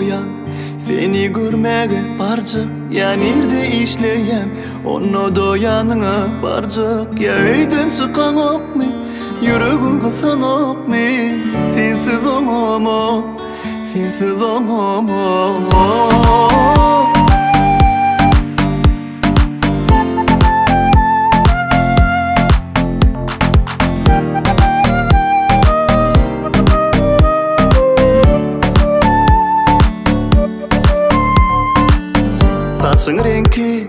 koyan, seni görmege barcık ya nirde işleyen, onu doyanına barcık ya öyden çıkan ok mi, yüreğin kısan ok mi, sensiz olmam, sensiz olmam. Saçın renki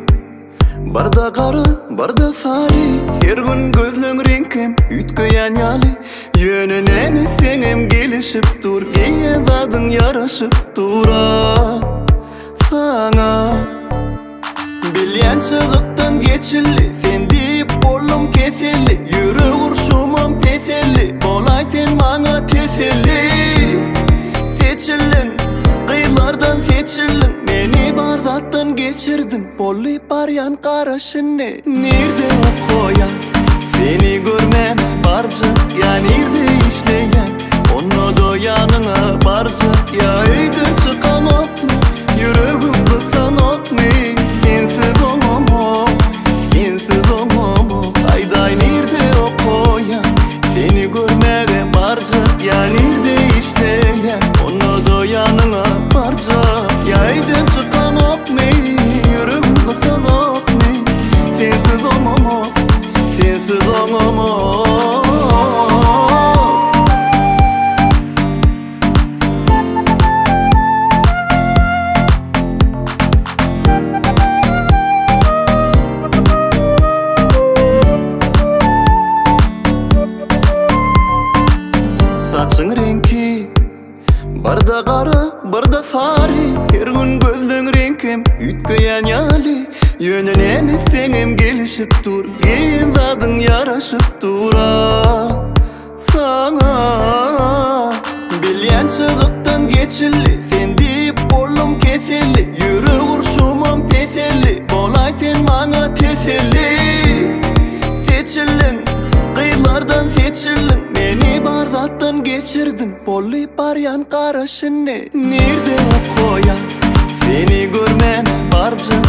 barda qarı, barda sari, her gün gözlüň renkim ütköýän ýaly. Ýönün emis senem gelişip dur, giýen zadyň ýaraşyp dura saňa. Bilýän çyzykdan geçilli, sen diýip bollum keselli, ýürek urşumam peselli, bolay sen maňa teselli. Seçildin, kıyılardan seçildin, meni bar zattan geçirdin, bolly baryan garaşyny. Nirde ok koyan, seni görmen barcık ya nirde işleyen, onu doyanına barcık ya öýden çıkan ok mi, yüreğim kısan ok mi, sensiz olmam, sensiz olmam. Ayday nirde ok koyan, seni görmege barcık ya nirde işleyen, onu doyanına barcık ya öýden çıkan ok mi, yüreğim kısan ok mi, sensiz olmam, sensiz olmam. Saçın renki barda qarı, barda sari, her gün gözlüň renkim ütköýän ýaly. Ýönün emis senem gelişip dur, giýen zadyň ýaraşyp dura saňa. Bilýän çyzykdan geçilli, sen diýip bollum keselli, ýürek urşumam peselli, bolay sen maňa teselli. Seçildin, kıyılardan seçildin, meni bar zattan geçirdin, bolly baryan garaşyny. Nirde ok koyan, seni görmen barcık